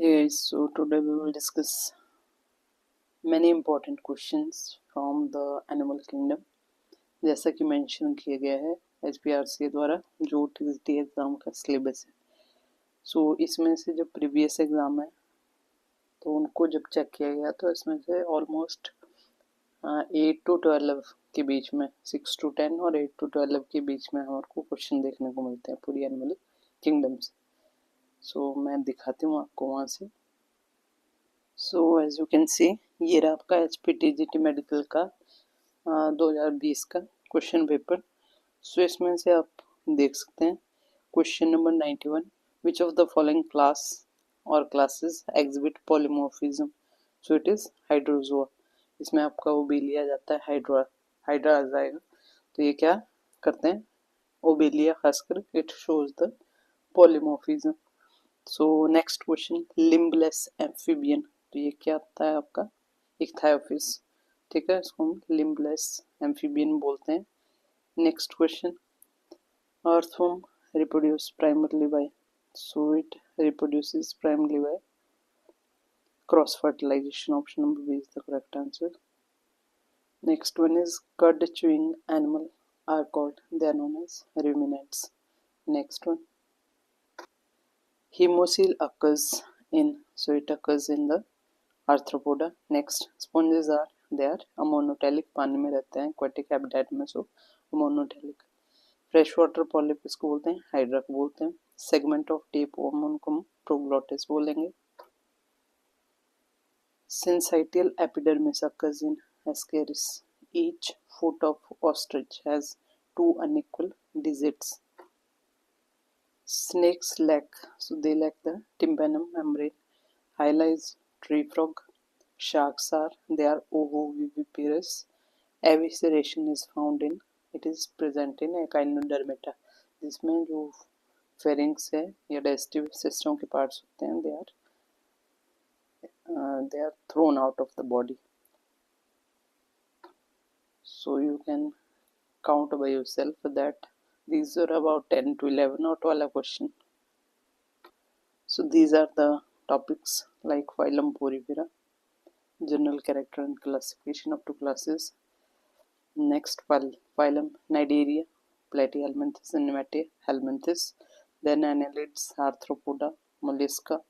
Hey, so today we will discuss many important questions from the animal kingdom. जैसा कि mention किया गया है HPRC द्वारा जो TST एग्ज़ाम का सिलेबस है। इसमें से जो प्रीवियस एग्ज़ाम है तो उनको जब चेक किया गया तो इसमें से ऑलमोस्ट 8 to 12 के बीच में 6 to 10 और 8 to 12 के बीच में हमारे को क्वेश्चन देखने को मिलते हैं पूरी एनिमल किंगडम से। मैं दिखाती हूँ आपको वहाँ से। एज यू कैन सी ये रहा आपका HPTGT मेडिकल का 2020 का क्वेश्चन पेपर। इसमें से आप देख सकते हैं question number 91, which of the following class or classes exhibit polymorphism. It is hydrozoa. इसमें आपका ओबेलिया जाता है, हाइड्रा आ जाएगा। तो ये क्या करते हैं, ओबेलिया खासकर it shows the polymorphism. Next question, limbless amphibian. तो ये क्या आता है आपका, इक्थायोफिस। ठीक है, इसको हम लिम्बलेस एम्फीबियन बोलते हैं। Next question, earthworm reproduce primarily bye, it reproduces primarily by cross fertilization. Option number B is the correct answer. Next one is cud chewing animal are called, they are known as ruminants. Next one, hemocoel occurs in, it occurs in the arthropoda. Next, sponges are, they are ammonotelic, पानी में रहते हैं, aquatic habitat में, ammonotelic. Fresh water polyp इसको बोलते हैं, hydra को बोलते हैं। सेगमेंट ऑफ टेपवर्म उनको हम प्रोग्लोटिस बोलेंगे। Syncytial epidermis occurs in Ascaris. Each foot of ostrich has 2 unequal digits. Snakes lack, they lack the tympanum membrane. Hyla is tree frog. Sharks are, they are ovoviviparous. Evisceration is found in, it is present in Echinodermata, जिसमें जो pharynx है या digestive system के parts होते हैं, they are thrown out of the body. So you can count by yourself that these are about 10 to 11 or 12 question. So these are the topics like phylum Porifera, general character and classification up to classes. Next phylum Cnidaria, Platyhelminthes and Helminthes. Then annelids, Arthropoda, Mollusca.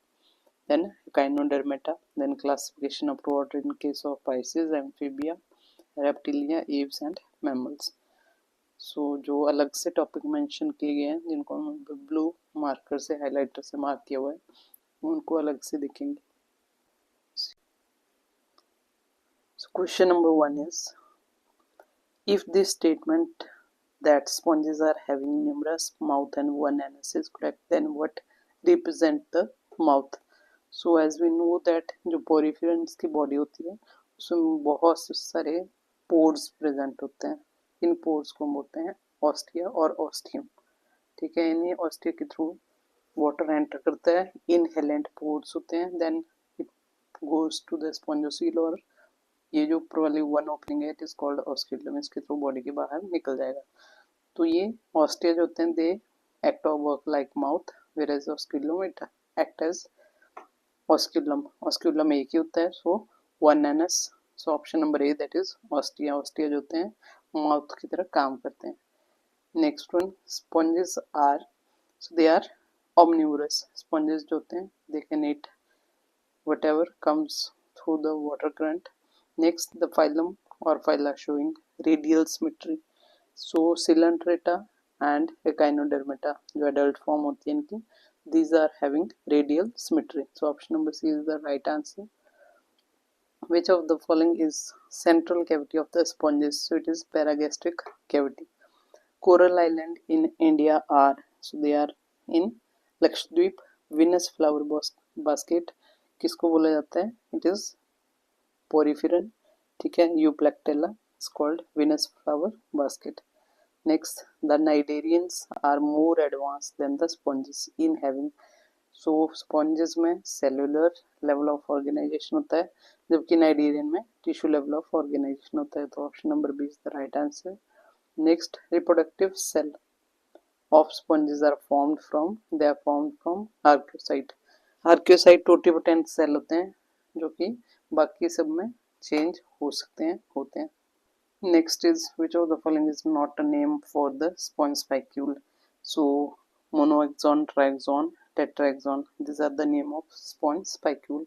Then Echinodermata. Then classification up to order in case of Pisces, Amphibia, Reptilia, Aves and Mammals. जो अलग से topic mention किए गए हैं जिनको हम blue marker से, highlighter से मार्क किया हुआ है, उनको अलग से दिखेंगे। Question number 1 is, if this statement that sponges are having numerous mouth and one anus is correct, then what represent the mouth? As we know that जो पोरिफेरेंस की बॉडी होती है उसमें बहुत सारे पोर्स प्रेजेंट होते हैं। इन पोर्स को बोलते हैं ऑस्टिया और ऑस्टियम। ठीक है, इन्हीं ऑस्टिया के थ्रू वाटर एंटर करता है, इनहेलेंट पोर्स होते हैं, then it goes to the spongocoel, और ये जो ऊपर वाली वन ओपनिंग है इट इज कॉल्ड ऑस्किलम, इसके थ्रू बॉडी के बाहर निकल जाएगा। तो ये ऑस्टिया जो होते हैं they act or work like mouth, where as osculum it act as osculum एक ही होता है, one anus. Option number A that is ostia जो होते हैं माउथ की तरह काम करते हैं। Next one, sponges are, they are omnivorous. Sponges जो होते हैं they can eat whatever comes through the water current. Next, the phylum or phyla showing radial symmetry. Coelenterata and Echinodermata जो adult form होती है इनकी, these are having radial symmetry. Option number C is the right answer. Which of the following is central cavity of the sponges? It is paragastric cavity. Coral island in India are, they are in Lakshadweep. Venus flower basket किसको बोला जाता है? It is poriferan. ठीक है, Euplectella is called Venus flower basket. Next, the cnidarians are more advance than the sponges in having, sponges में cellular level of organization होता है जबकि नाइडेरियन में टिश्यू लेवल ऑफ ऑर्गेनाइजेशन होता है। तो option number B is the right answer. Next, reproductive cell of sponges are formed from, they are formed from archocyte. Archaeocyte totipotent cell होते हैं जो कि बाकी सब में चेंज हो सकते हैं, होते हैं. Next is which of the following is not a name for the sponge spicule? So monoaxon, triaxon, tetraxon. These are the name of sponge spicule.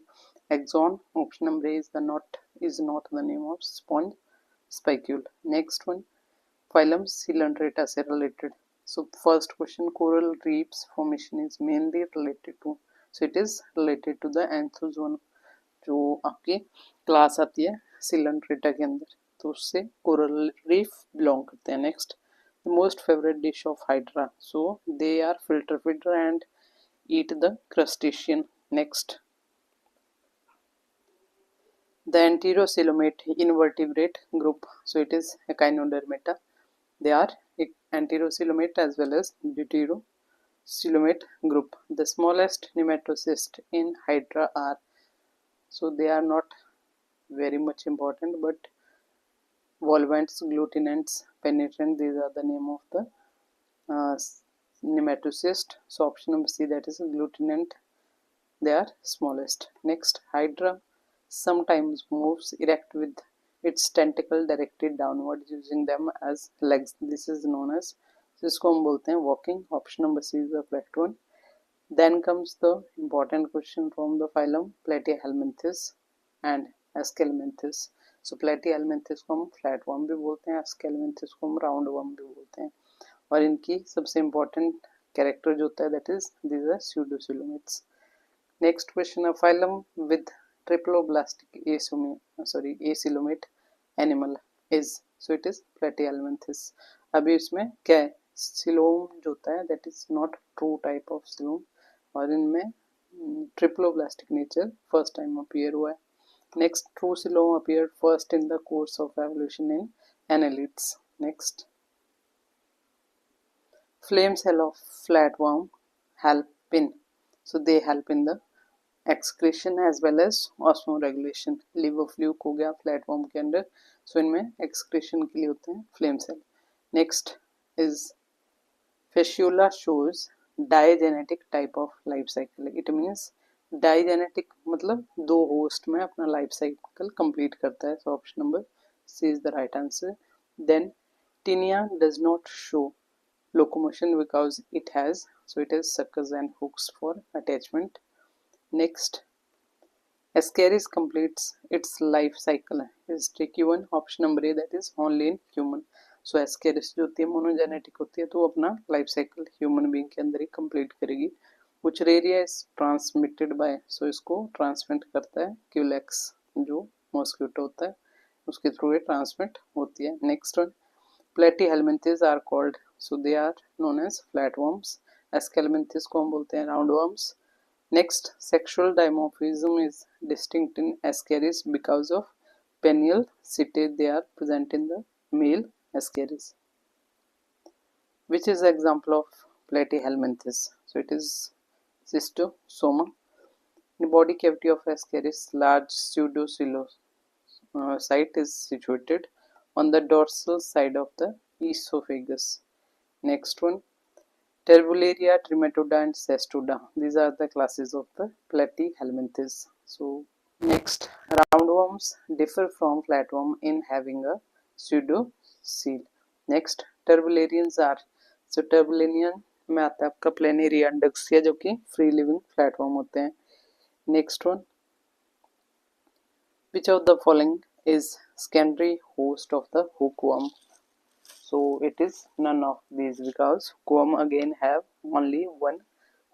Axon, option number A is not the name of sponge spicule. Next one, phylum Coelenterata से related. So first question, coral reefs formation is mainly related to. So it is related to the anthozoon जो आपकी class आती है Coelenterata के अंदर, तो उससे coral reef belong करते हैं. Next, the most favourite dish of hydra. So they are filter feeder and eat the crustacean. Next, the Enterocoelomate invertebrate group, so it is Echinodermata. They are Enterocoelomate as well as Deuterocoelomate group. The smallest nematocyst in Hydra are, so they are not very much important, but volvents, glutinants, penetrant, these are the name of the nematocyst. So option number C, that is glutinant, they are smallest. Next, Hydra sometimes moves erect with its tentacle directed downward using them as legs. This is known as, जिसको हम बोलते हैं walking. Option number C is the correct one. Then comes the important question from the phylum Platyhelminthes and Aschelminthes. So Platyhelminthes को हम flat worm भी बोलते हैं, Aschelminthes को हम राउंड वर्म भी बोलते हैं. और इनकी सबसे इम्पोर्टेंट कैरेक्टर जो होता है that is these are pseudocoelomates. Next question, a phylum with triploblastic acoelomate animal is, so it is Platyhelminthes. अभी इसमें क्या है, सिलोम जो होता है that is not true type of coelom, और इनमें triploblastic nature first time appear हुआ है. Next, true coelom appear first in the course of evolution in annelids. Next, flame cell of flatworm help in, so they help in the excretion as well as osmoregulation. liver fluke हो गया flatworm के अंदर, so इनमें excretion के लिए होते हैं flame cell. next is Fasciola shows digenetic type of life cycle. it means digenetic मतलब दो host में अपना life cycle complete करता है. so option number C is the right answer. then Tinea does not show locomotion because it has, so it has suckers and hooks for attachment. Next, Ascaris completes its life cycle is tricky one. option number A, that is only in human. so Ascaris जो होती है monogenetic होती है, तो वो अपना life cycle human being के अंदर ही कंप्लीट करेगी. Wuchereria is transmitted by, so इसको ट्रांसमिट करता है क्यूलेक्स जो मॉस्किटो होता है उसके थ्रू ये ट्रांसमिट होती है. Next one, Platyhelminthes are called, so they are known as flatworms. Aschelminthes को हम बोलते हैं roundworms. Next, sexual dimorphism is distinct in Ascaris because of penile setae they are present in the male Ascaris. Which is the example of Platyhelminthes? So it is Schistosoma. In the body cavity of Ascaris, large pseudocoelocyte is situated on the dorsal side of the esophagus. Next one, Terbularia, Trematoda and Cestoda. These are the classes of the Platyhelminthes. So next, roundworms differ from flatworm in having a pseudocoel. Next, Terbularians are, so Terbularian में आता है आपका Planaria Duxia जो कि free living flatworm होते हैं. Next one, which of the following is secondary host of the hookworm? So it is none of these because worm again have only one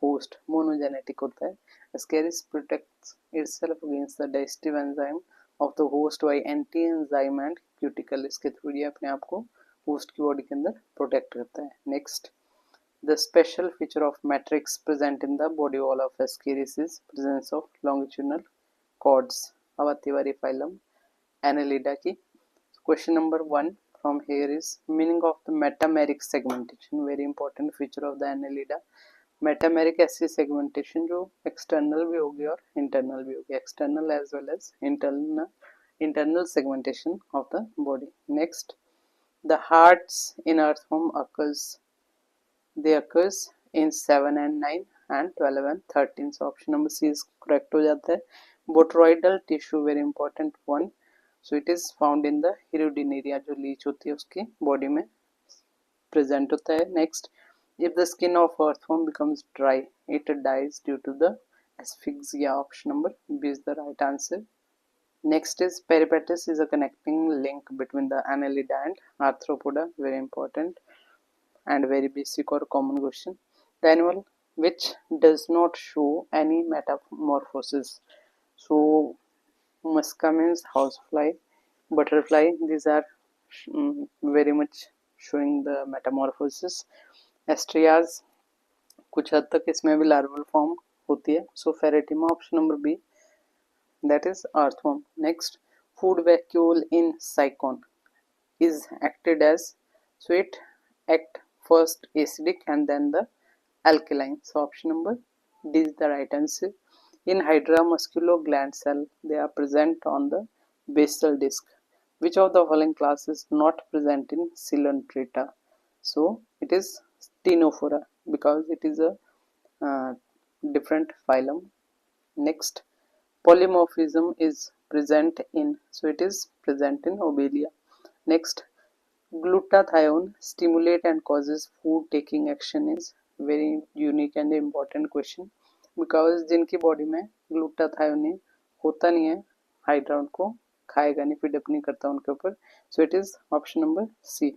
host, monogenetic होता है. Ascaris protects itself against the digestive enzyme of the host by anti-enzyme and cuticle. इसके through ये अपने आप को host की body के अंदर प्रोटेक्ट करता है. Next, the special feature of matrix present in the body wall of Ascaris is presence of longitudinal cords. अब आती बारी phylum Annelida की. Question number 1 from here is meaning of the metameric segmentation. Very important feature of the Annelida. Metameric ऐसी segmentation जो external भी होगी और internal भी होगी. External as well as internal segmentation of the body. Next, the hearts in earthworm occurs in 7 and 9. and 12 and 13. So option number C is correct हो जाता है. Botryoidal tissue very important one. So it is found in the Hirudinaria, जो leech होती है उसकी body में present होता है. Next, if the skin of earthworm becomes dry, it dies due to the asphyxia. Option number B is the right answer. Next is peripatus is a connecting link between the annelida and arthropoda. Very important and very basic or common question. The animal which does not show any metamorphosis. So musca means housefly, butterfly, these are very much showing the metamorphosis. Asterias कुछ हद तक इसमें भी larval form होती है. So Pheretima option number B, that is earthworm. Next, food vacuole in Sycon is acted as, so it act first acidic and then the alkaline. So option number D is the right answer. In hydra musculo gland cell, they are present on the basal disc. Which of the following class is not present in Coelenterata? So it is Ctenophora because it is a different phylum. Next, polymorphism is present in, so it is present in Obelia. Next, glutathione stimulate and causes food taking action is very unique and important question because जिनकी body में glutathione होता नहीं है, hydra उनको खाएगा नहीं, फीडअप नहीं करता उनके ऊपर. So it is option number C.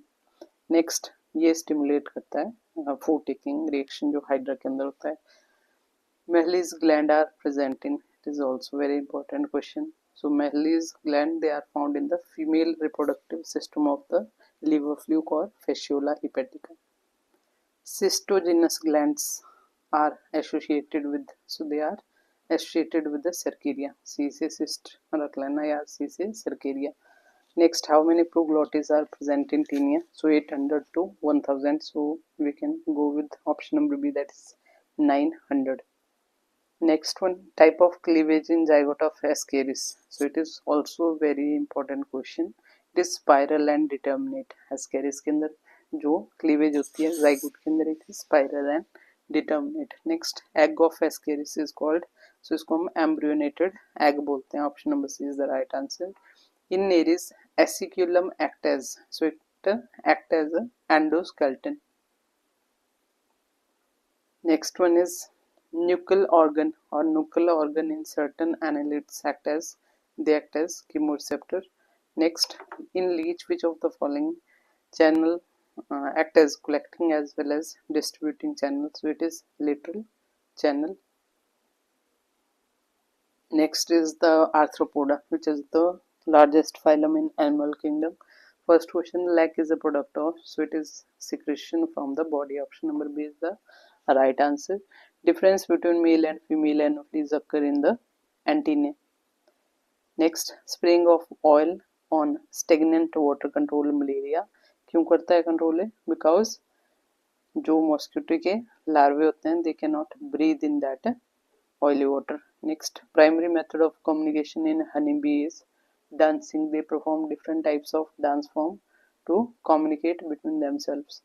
Next, ये स्टिमुलेट करता है फूड टेकिंग रिएक्शन जो हाइड्रा के अंदर होता है. Mehl's gland are present in, it is also very important question. So Mehl's gland, they are found in the female reproductive system of the liver fluke or fasciola hepatica. Cystogenous glands are associated with, so they are associated with the cercaria. C से cyst रख लेना या C से cercaria. Next, how many proglottids are present in Taenia? So 800 to 1000. So we can go with option number B, that is 900. Next one, type of cleavage in zygote of Ascaris. So it is also very important question. It is spiral and determinate. Ascaris के अंदर जो cleavage होती है zygote के अंदर, it is spiral and determinate. Next, egg of Ascaris is called, so इसको हम embryonated egg बोलते हैं. Option number C is the right answer. In Nereis, aciculum act as, so it act as a endoskeleton. Next one is nuchal organ or nuchal organ in certain annelids act as, they act as chemoreceptor. Next, in leech, which of the following channel act as collecting as well as distributing channel? So it is lateral channel. Next is the arthropoda, which is the largest phylum in animal kingdom. First question, lac is a product of, so it is secretion from the body. Option number B is the right answer. Difference between male and female anopheles occur in the antennae. Next, spraying of oil on stagnant water control malaria. क्यों करता है control है? Because जो mosquito के larvae होते हैं, they can not breathe in that oily water. Next, primary method of communication in honeybee is dancing. They perform different types of dance form to communicate between themselves.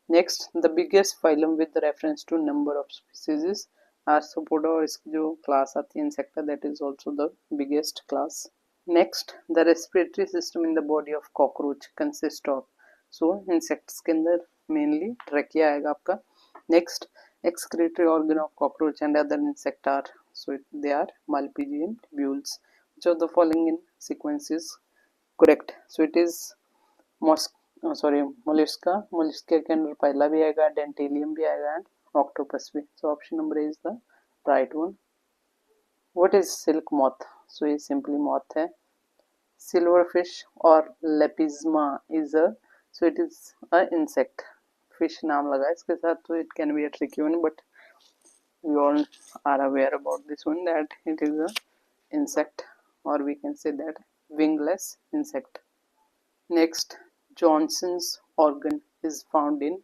Next, the biggest phylum with reference to number of species is Arthropoda, और इसकी जो class आती है insecta, that is also the biggest class. Next, the respiratory system in the body of cockroach consist of, so insects के अंदर mainly trachea आएगा आपका. Next, excretory organ of cockroach and other insect are, so they are Malpighian tubules. Which of the following in sequence is correct? So it is mollusca. Mollusca के अंदर पहला भी आएगा, dentalium भी आएगा and octopus भी. So option number A is the right one. What is silk moth? So ये simply moth है. Silverfish or lepisma is a, so it is a insect. Fish नाम लगा इसके साथ, तो it can be a tricky one, but we all are aware about this one, that it is a insect, or we can say that wingless insect. Next, Johnson's organ is found in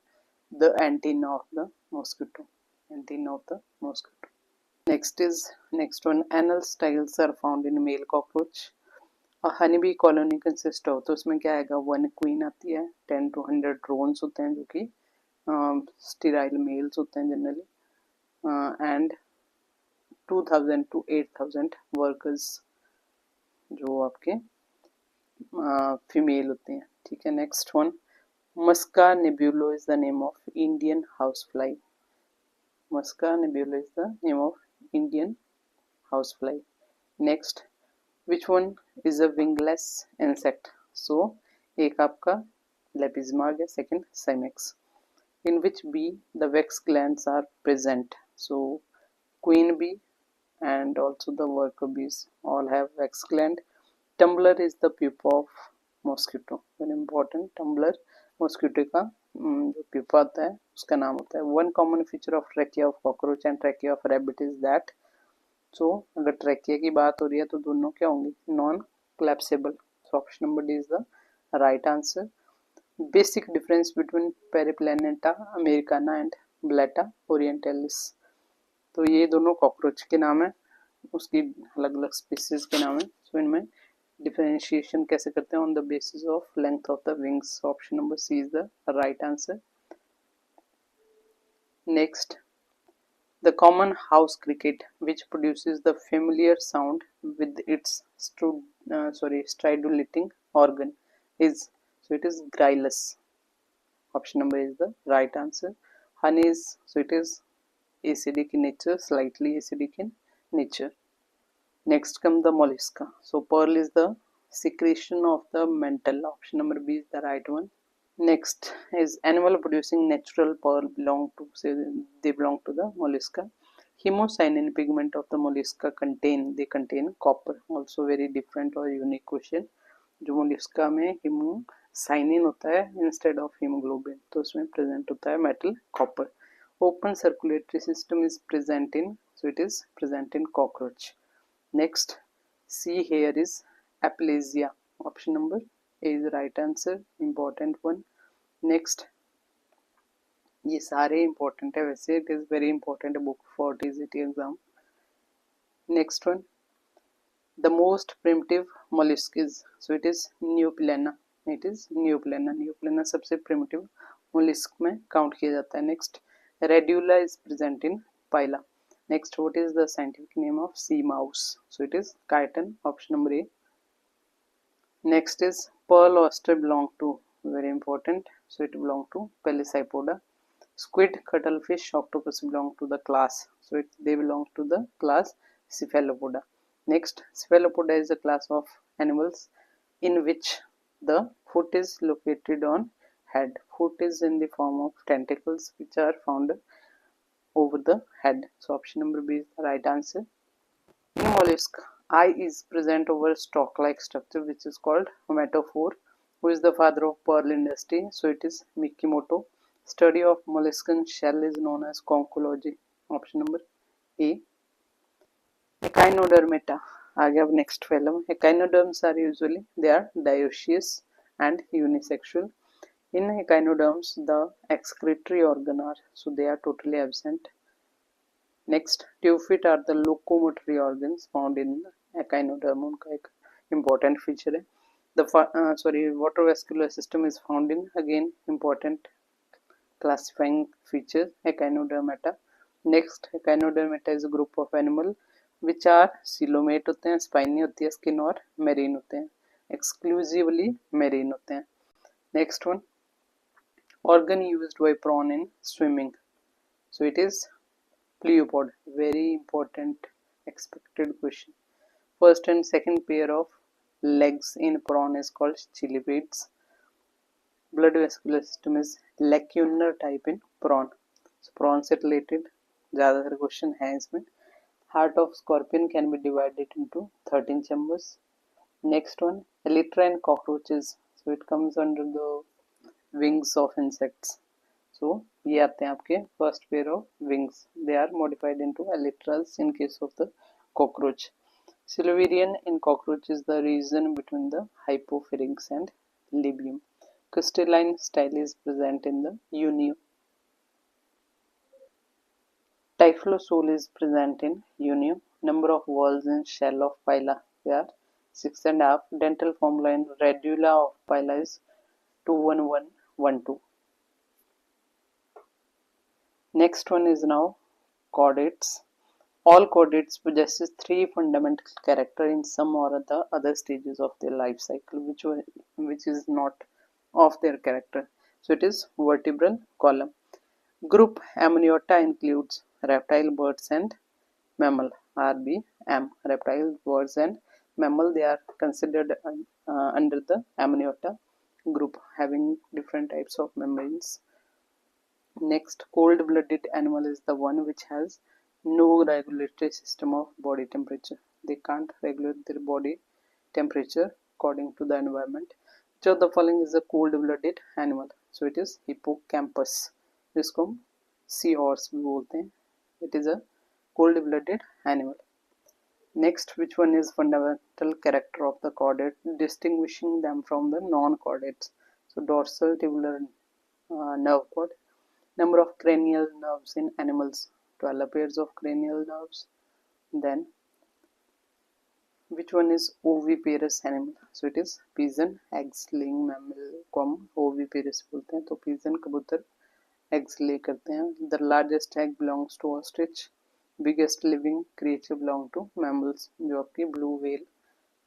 the antenna of the mosquito. Antenna of the mosquito. Next one, anal styles are found in male cockroach. A honeybee colony consists of, तो उसमें क्या आएगा, 1 queen आती है, 10 to 100 drones होते हैं जो कि स्टीराइल मेल्स होते हैं जनरली. and 2000 to 8000 वर्कर्स जो आपके फीमेल होते हैं, ठीक है। Next one, Musca nebulo is the name of Indian house fly. Musca nebulo is the name of Indian house fly. Next, which one is a wingless insect? So एक आपका Lepisma आ गया, second Cimex. In which bee the wax glands are present? So queen bee and also the worker bees all have wax gland. Tumbler is the pupa of mosquito, very important। tumbler mosquito का जो pupa होता है उसका नाम होता है। one common feature of trachea of cockroach and trachea of rabbit is that, so अगर trachea की बात हो रही है तो दोनों क्या होंगी? non collapsible। so option number D is the right answer। basic difference between Periplaneta americana and Blatta orientalis। तो ये दोनों कॉकरोच के नाम है, उसकी अलग अलग स्पीसीज के नाम है। सो इनमें डिफरेंशिएशन कैसे करते हैं? On the basis of length of the wings. Option number C is the right answer. Next, the common house cricket which produces the familiar sound with its stridulating organ is, so it is Gryllus. Option number is the right answer. Honey is, so it is acidic in nature, slightly acidic in nature। Next come the mollusca। so pearl is the secretion of the mantle। option number B is the right one। Next is animal producing natural pearl belong to, say they belong to the mollusca। hemocyanin pigment of the mollusca they contain copper। also very different or unique question। जो मोलिस्का में haemocyanin होता है instead of haemoglobin, तो उसमें present होता है metal copper. open circulatory system is present in, so it is present in cockroach। next, see here is aplysia। option number A is the right answer, important one। next, ये सारे important है वैसे, it is very important book for TCT exam। next one, the most primitive mollusk is, so it is Neoplana। it is Neoplana। Neoplana सबसे primitive mollusk में count किया जाता है। next, Radula is present in phyla। next, what is the scientific name of sea mouse? so it is chiton। option number A। next is pearl oyster belong to, very important, so it belong to Pelecypoda। squid, cuttlefish, octopus belong to the class, so they belong to the class Cephalopoda। next, Cephalopoda is a class of animals in which the foot is located on head। foot is in the form of tentacles which are found over the head, so option number B is the right answer। in mollusk, eye is present over stalk like structure which is called metaphor। who is the father of pearl industry? so it is Mikimoto। study of molluscan shell is known as conchology। option number A। Echinodermata आ गया अब next phylum। echinoderms are usually they are dioecious and unisexual। in echinoderms the excretory organ are, so they are totally absent। next, tube feet are the locomotory organs found in echinoderm, उनका एक important feature है। the water vascular system is found in, again important classifying feature, echinodermata। next, echinodermata is a group of animal which are coelomate होते हैं, spiny होती है skin और marine होते हैं, exclusively marine होते हैं। next one, organ used by prawn in swimming, so it is pleopod। very important expected question। first and second pair of legs in prawn is called cilipedes। blood vascular system is lacunar type in prawn, so prawn से related ज़्यादातर question है इसमें। heart of scorpion can be divided into 13 chambers। next one, elytra in cockroaches, so it comes under the wings of insects। so ये आते हैं आपके first pair of wings, they are modified into elytras in case of the cockroach। Silurian in cockroach is the region between the hypopharynx and labium। crystalline style is present in the unio। Typhlozool is present in unio। number of whorls in shell of phyla, they are 6.5। dental formula in radula of phyla is 21112। next one is now chordates. All chordates possesses three fundamental characters in some or the other stages of their life cycle, which is not of their character. So it is vertebral column. Group Amniota includes reptile, birds and mammal. RBM. Reptile, birds and mammal, they are considered under the Amniota group, having different types of membranes. Next, cold-blooded animal is the one which has no regulatory system of body temperature. They can't regulate their body temperature according to the environment. Which of the following is a cold-blooded animal? So it is hippocampus, जिसको हम sea horse भी बोलते हैं. It is a cold-blooded animal. Next, which one is fundamental character of the chordate, distinguishing them from the non-chordates? So dorsal tubular nerve cord. Number of cranial nerves in animals, 12 pairs of cranial nerves. Then which one is oviparous animal? So it is pigeon, eggs laying mammal को हम oviparous बोलते हैं. तो pigeon कबूतर eggs lay करते हैं. The largest egg belongs to ostrich. Biggest living creature belong to mammals, जो आपकी blue whale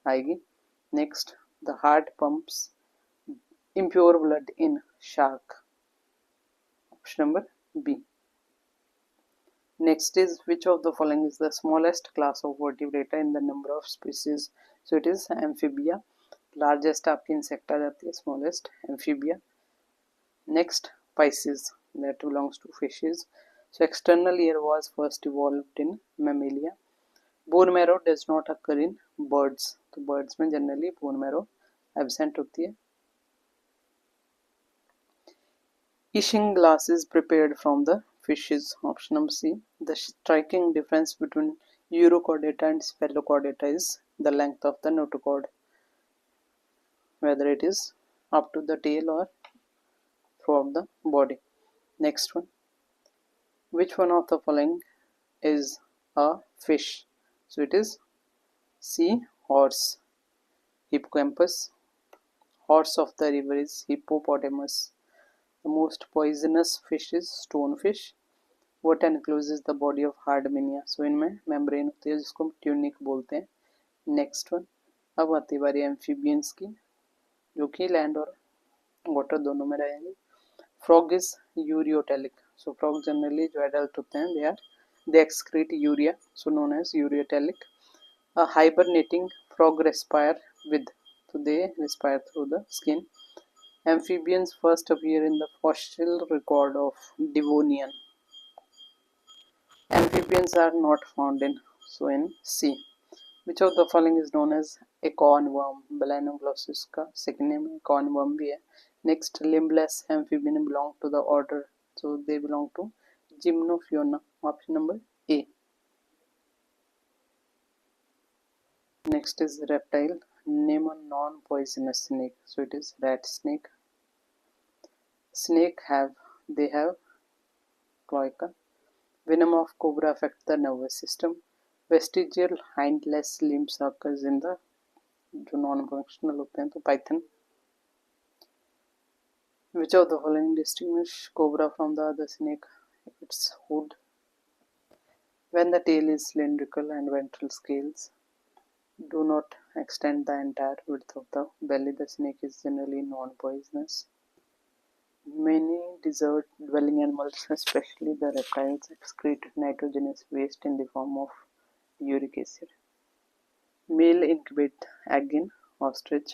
आएगी. Next, the heart pumps impure blood in shark. Option number B. Next is which of the following is the smallest class of vertebrata in the number of species? So it is amphibia. Largest आपकी insect आ जाती है, smallest amphibia. Next, Pisces, that belongs to fishes. So external ear was first evolved in mammalia. Bone marrow does not occur in birds. तो birds में generally bone marrow absent होती है. Isinglass is prepared from the fishes. Option number C. The striking difference between Urochordata and Sphelochordata is the length of the notochord, whether it is up to the tail or throughout the body. Next one. Which one of the following is a fish? So it is C. Horse. Hippocampus. Horse of the river is hippopotamus. The most poisonous fish is stonefish. What encloses the body of hardminia? So इनमें membrane होती है जिसको हम tunic बोलते हैं. Next one. अब आती बारी एम्फीबियंस की, जो कि लैंड और वाटर दोनों में रहेंगे. Frog is ureotelic. So frog generally जो एडल्ट होते हैं they excrete urea, so known as ureotelic. A hibernating frog respire with, so they respire through the skin. Amphibians first appear in the fossil record of Devonian. Amphibians are not found in, so in C. Which of the following is known as acorn worm? Balanoglossus का second name acorn worm भी है. Next, limbless amphibian belong to the order, so they belong to Gymnophiona. Option number A. Next is reptile. Name a non-poisonous snake. So it is rat snake. Snake have cloaca. Venom of cobra affects the nervous system. Vestigial hindless limbs occurs in the जो non-functional होते हैं, तो python. Which of the following distinguish cobra from the other snake? Its hood. When the tail is cylindrical and ventral scales do not extend the entire width of the belly, the snake is generally non-poisonous. Many desert-dwelling animals, especially the reptiles, excrete nitrogenous waste in the form of uric acid. Male incubate egg in ostrich.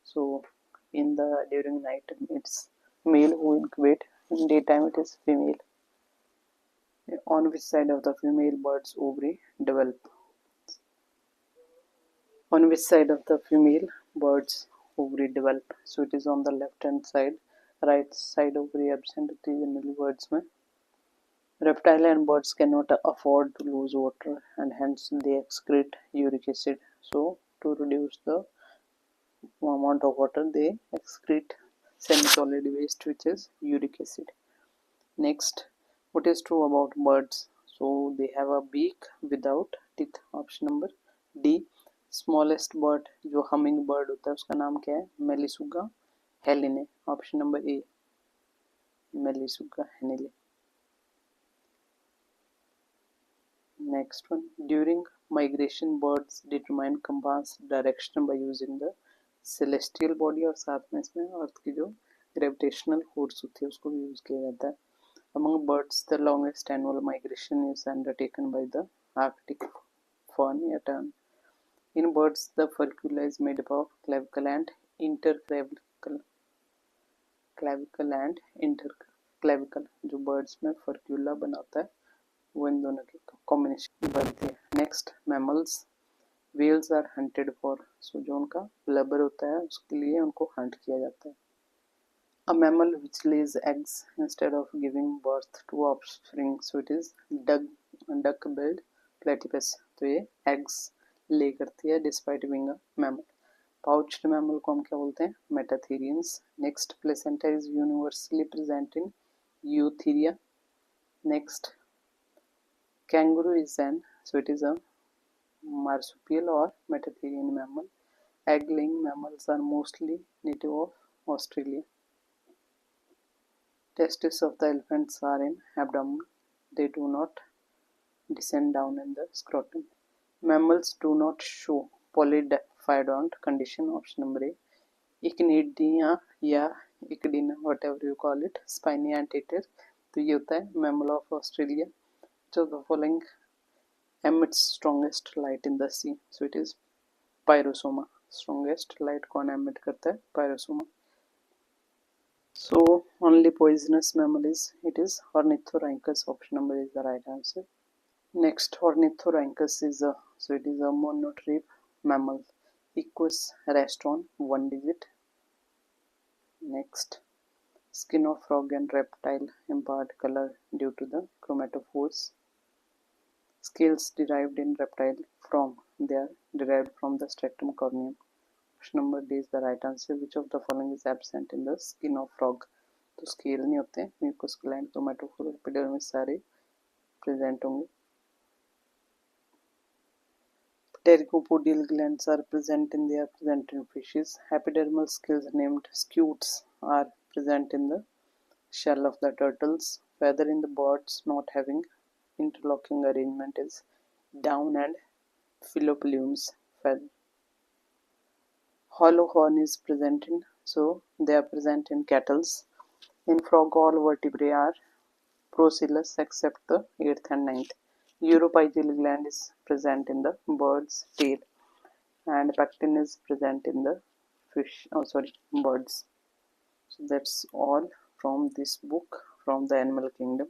So during night it's male who incubate. In daytime it is female. On which side of the female bird's ovary develop? On which side of the female bird's ovary develop? So it is on the left hand side. Right side ovary absent होती है generally birds में. Reptile and birds cannot afford to lose water and hence they excrete uric acid. So to reduce the amount of water they excrete semi-solid waste which is uric acid. Next, what is true about birds? So they have a beak without teeth. Option number D. Smallest bird जो humming bird होता है उसका नाम क्या है? Melissuga helene. Option number A. Melissuga helene. Next one, during migration birds determine compass direction by using the celestial body, और साथ में इसमें अर्थ की जो ग्रेविटेशनल फोर्स होती है उसको भी यूज किया जाता है. Among birds, the longest annual migration is undertaken by the Arctic fern tern. In birds, the furcula is made up of clavicle and interclavicle. interclavicle जो birds में furcula बनाता है वो इन दोनों के कॉम्बिनेशन बनती है. Next, mammals. Whales are hunted for, so जो उनका ब्लबर होता है उसके लिए उनको हंट किया जाता है. A mammal which lays eggs instead of giving birth to offspring, so it is duck-billed platypus. तो ये eggs lay करती है despite being a mammal. Pouched mammal को हम क्या बोलते हैं? Metatherians. Next, placenta is universally present in Eutheria. Next, kangaroo is an, so it is a marsupial or metatherian mammal. Egg-laying mammals are mostly native of Australia. Testes of the elephants are in abdomen. They do not descend down in the scrotum. Mammals do not show polydiphyodont condition. Option number A. Echinidia या Echidna, whatever you call it, spiny anteater. तो ये होता है mammal of Australia. So the following emits strongest light in the sea. So it is Pyrosoma. Strongest light कौन emit करता है? Pyrosoma. So only poisonous mammal is, it is Ornithorhynchus. Option number is the right answer. Next, Ornithorhynchus is a, so it is a monotreme mammal. Equus rastron, one digit. Next, skin of frog and reptile impart color due to the chromatophores. Scales derived in reptile from, they are derived from the stratum corneum. Option number D is the right answer. Which of the following is absent in the skin of frog? तो scale नहीं होते हैं, mucus gland, chromatophore, epidermis सारे present होंगे. Pterygopodial glands are present in, they are present in fishes. Epidermal scales named scutes are present in the shell of the turtles. Feather in the birds not having interlocking arrangement is down and phyllopleumes feather. Hollow horn is present in, so they are present in cattles. In frog, all vertebrae are procellus except the 8th and 9th. Uropygial gland is present in the bird's tail, and pectin is present in the birds. So that's all from this book, from the Animal Kingdom.